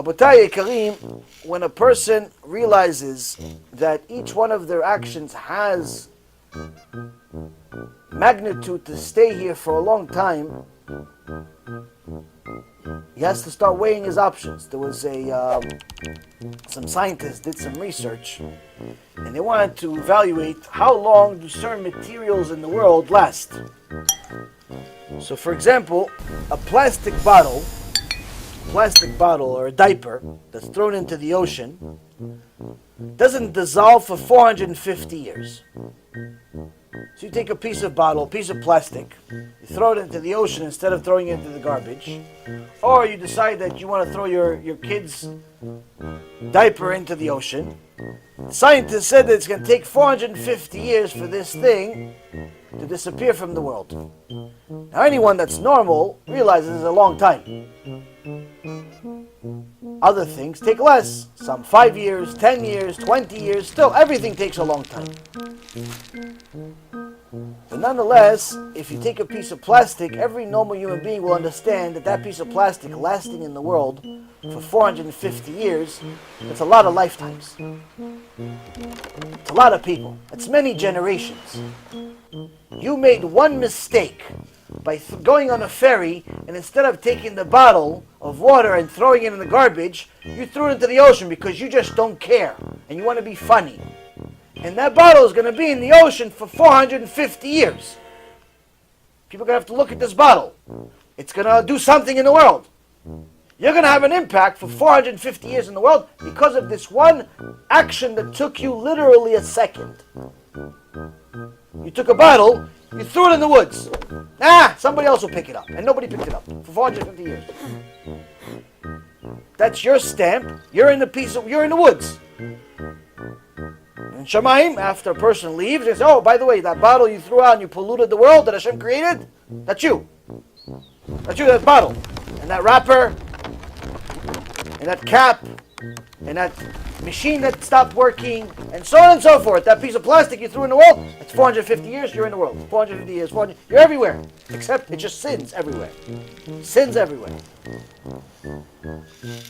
Rabotai Yekarim, when a person realizes that each one of their actions has magnitude to stay here for a long time, he has to start weighing his options. There was some scientists did some research, and they wanted to evaluate how long do certain materials in the world last. So, for example, a plastic bottle or a diaper that's thrown into the ocean doesn't dissolve for 450 years. So you take a piece of plastic, you throw it into the ocean instead of throwing it into the garbage, or you decide that you want to throw your kid's diaper into the ocean. The scientists said that it's going to take 450 years for this thing to disappear from the world. Now anyone that's normal realizes it's a long time. Other things take less, some 5 years, 10 years, 20 years, still everything takes a long time. But nonetheless, if you take a piece of plastic, every normal human being will understand that that piece of plastic lasting in the world for 450 years, that's a lot of lifetimes. It's a lot of people. It's many generations. You made one mistake by going on a ferry, and instead of taking the bottle of water and throwing it in the garbage, you threw it into the ocean because you just don't care and you want to be funny. And that bottle is going to be in the ocean for 450 years. People are going to have to look at this bottle. It's going to do something in the world. You're going to have an impact for 450 years in the world because of this one action that took you literally a second. You took a bottle, you threw it in the woods. Somebody else will pick it up. And nobody picked it up for 450 years. That's your stamp. You're in the woods. In Shemaim, after a person leaves, they say, oh, by the way, that bottle you threw out and you polluted the world that Hashem created, that's you. That's you, that bottle. And that wrapper, and that cap, and that machine that stopped working, and so on and so forth. That piece of plastic you threw in the world, that's 450 years, you're in the world. 450 years, you're everywhere. Except it just sins everywhere. Sins everywhere.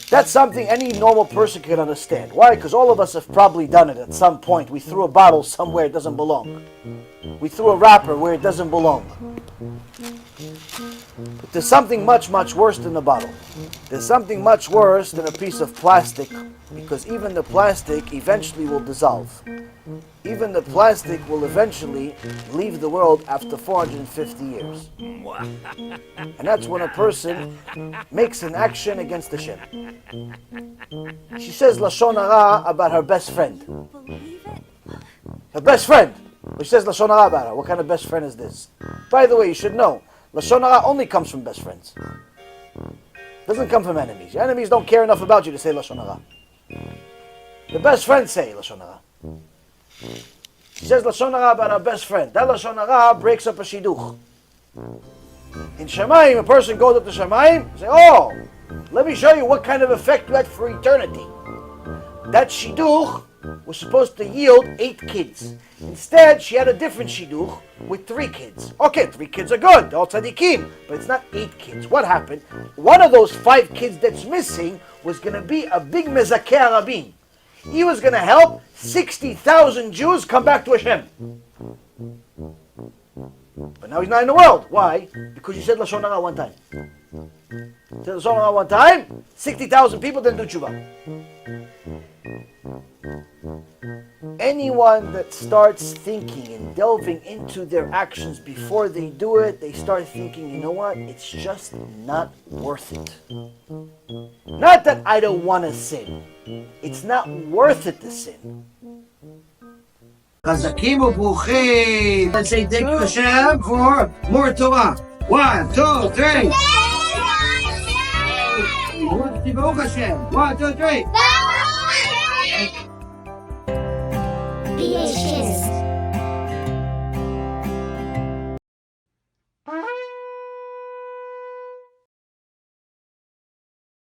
That's something any normal person can understand. Why? Because all of us have probably done it at some point. We threw a bottle somewhere it doesn't belong. We threw a wrapper where it doesn't belong. But there's something much, much worse than the bottle. There's something much worse than a piece of plastic, because even the plastic eventually will dissolve. Even the plastic will eventually leave the world after 450 years. And that's when a person makes an action against Hashem. She says Lashon Hara about her best friend. Her best friend. She says Lashon Hara about her. What kind of best friend is this? By the way, you should know, Lashon Hara only comes from best friends. Doesn't come from enemies. Your enemies don't care enough about you to say Lashon Hara. The best friends say Lashon Hara. She says Lashon Hara about her best friend. That Lashon Hara breaks up a shidduch. In Shemaim, a person goes up to Shemaim and says, oh, let me show you what kind of effect you had for eternity. That shidduch was supposed to yield 8 kids. Instead, she had a different shidduch with 3 kids. Okay, 3 kids are good, they're all tzadikim, but it's not 8 kids. What happened? One of those 5 kids that's missing was going to be a big mezakeh rabim. He was going to help 60,000 Jews come back to Hashem. But now he's not in the world. Why? Because you said Lashon Hara one time. You said Lashon Hara one time, 60,000 people didn't do tshuva. Anyone that starts thinking and delving into their actions before they do it, they start thinking, you know what? It's just not worth it. Not that I don't want to sin. It's not worth it to sin. Chazakim ubruchim. Let's say thank you Hashem for more Torah. 1, 2, 3. Baruch Hashem. 1, 2, 3. BHKIDS.